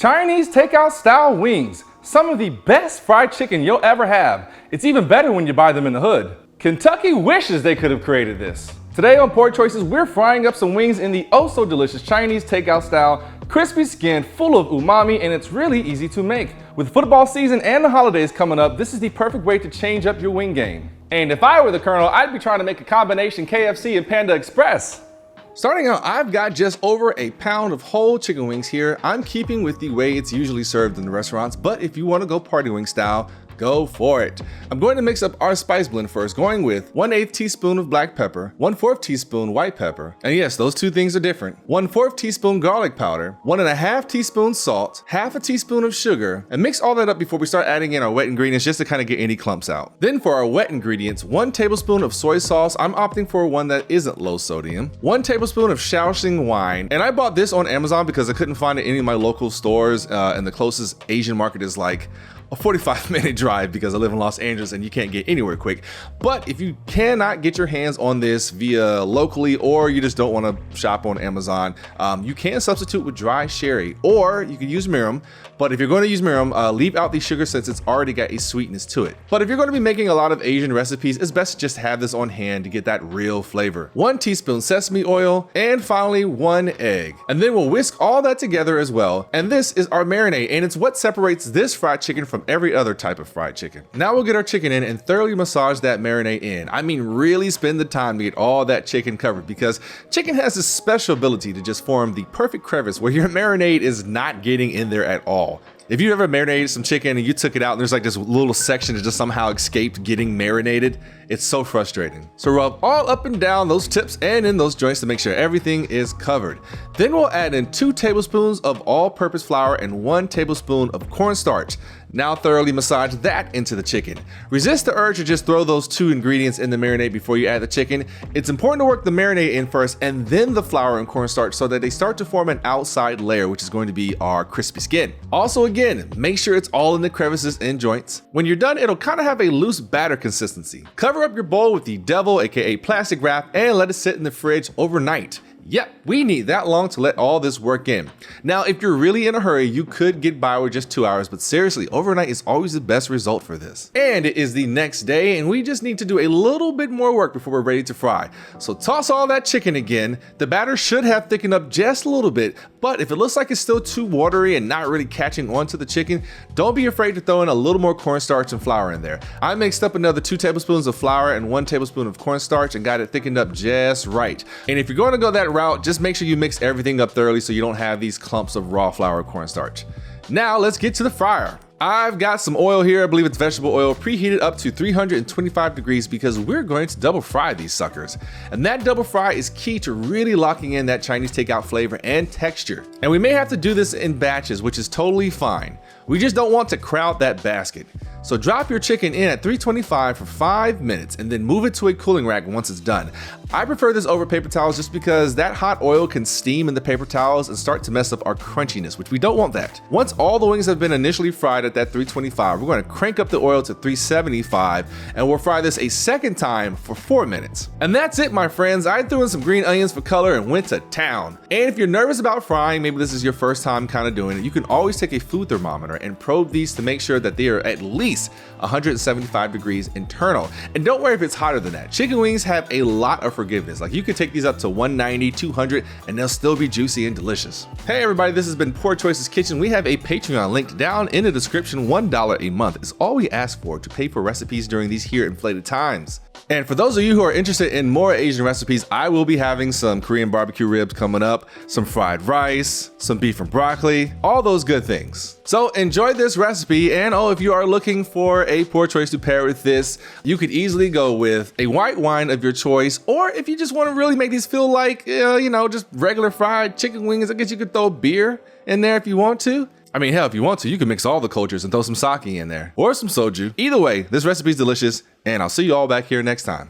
Chinese takeout style wings. Some of the best fried chicken you'll ever have. It's even better when you buy them in the hood. Kentucky wishes they could have created this. Today on Poor Choices, we're frying up some wings in the oh so delicious Chinese takeout style, crispy skin, full of umami, and it's really easy to make. With football season and the holidays coming up, this is the perfect way to change up your wing game. And if I were the Colonel, I'd be trying to make a combination KFC and Panda Express. Starting out, I've got just over a pound of whole chicken wings here. I'm keeping with the way it's usually served in the restaurants, but if you want to go party wing style, go for it. I'm going to mix up our spice blend first, going with 1/8 teaspoon of black pepper, 1/4 teaspoon white pepper, and yes, those two things are different, 1/4 teaspoon garlic powder, 1.5 teaspoons salt, half a teaspoon of sugar, and mix all that up before we start adding in our wet ingredients just to kind of get any clumps out. Then for our wet ingredients, 1 tablespoon of soy sauce. I'm opting for one that isn't low sodium, 1 tablespoon of Shaoxing wine, and I bought this on Amazon because I couldn't find it in any of my local stores, and the closest Asian market is like a 45-minute drive because I live in Los Angeles and you can't get anywhere quick. But if you cannot get your hands on this via locally, or you just don't want to shop on Amazon, you can substitute with dry sherry, or you can use mirum. But if you're going to use mirum, leave out the sugar since it's already got a sweetness to it. But if you're going to be making a lot of Asian recipes, it's best to just have this on hand to get that real flavor. 1 teaspoon sesame oil, and finally 1 egg. And then we'll whisk all that together as well. And this is our marinade, and it's what separates this fried chicken from every other type of fried chicken. Now we'll get our chicken in and thoroughly massage that marinade in. I mean, really spend the time to get all that chicken covered, because chicken has this special ability to just form the perfect crevice where your marinade is not getting in there at all. If you ever marinated some chicken and you took it out and there's like this little section that just somehow escaped getting marinated, it's so frustrating. So rub all up and down those tips and in those joints to make sure everything is covered. Then we'll add in 2 tablespoons of all-purpose flour and 1 tablespoon of cornstarch. Now thoroughly massage that into the chicken. Resist the urge to just throw those 2 ingredients in the marinade before you add the chicken. It's important to work the marinade in first and then the flour and cornstarch so that they start to form an outside layer, which is going to be our crispy skin. Also, again, make sure it's all in the crevices and joints. When you're done, it'll kind of have a loose batter consistency. Cover up your bowl with the devil, aka plastic wrap, and let it sit in the fridge overnight. Yep, we need that long to let all this work in. Now, if you're really in a hurry, you could get by with just 2 hours, but seriously, overnight is always the best result for this. And it is the next day, and we just need to do a little bit more work before we're ready to fry. So toss all that chicken again. The batter should have thickened up just a little bit, but if it looks like it's still too watery and not really catching onto the chicken, don't be afraid to throw in a little more cornstarch and flour in there. I mixed up another 2 tablespoons of flour and 1 tablespoon of cornstarch and got it thickened up just right. And if you're going to go that route, just make sure you mix everything up thoroughly so you don't have these clumps of raw flour or cornstarch. Now let's get to the fryer. I've got some oil here, I believe it's vegetable oil, preheated up to 325 degrees because we're going to double fry these suckers. And that double fry is key to really locking in that Chinese takeout flavor and texture. And we may have to do this in batches, which is totally fine. We just don't want to crowd that basket. So drop your chicken in at 325 for 5 minutes and then move it to a cooling rack once it's done. I prefer this over paper towels just because that hot oil can steam in the paper towels and start to mess up our crunchiness, which we don't want that. Once all the wings have been initially fried at that 325, we're going to crank up the oil to 375 and we'll fry this a second time for 4 minutes. And that's it, my friends. I threw in some green onions for color and went to town. And if you're nervous about frying, maybe this is your first time kind of doing it, you can always take a food thermometer and probe these to make sure that they are at least 175 degrees internal. And don't worry if it's hotter than that. Chicken wings have a lot of forgiveness. Like, you can take these up to 190, 200, and they'll still be juicy and delicious. Hey everybody, this has been Poor Choices Kitchen. We have a Patreon linked down in the description. $1 a month is all we ask for to pay for recipes during these here inflated times. And for those of you who are interested in more Asian recipes, I will be having some Korean barbecue ribs coming up, some fried rice, some beef and broccoli, all those good things. So enjoy this recipe, and if you are looking for a poor choice to pair with this, you could easily go with a white wine of your choice, or if you just want to really make these feel like, just regular fried chicken wings, I guess you could throw beer in there if you want to. I mean, hell, if you want to, you can mix all the cultures and throw some sake in there, or some soju. Either way, this recipe is delicious, and I'll see you all back here next time.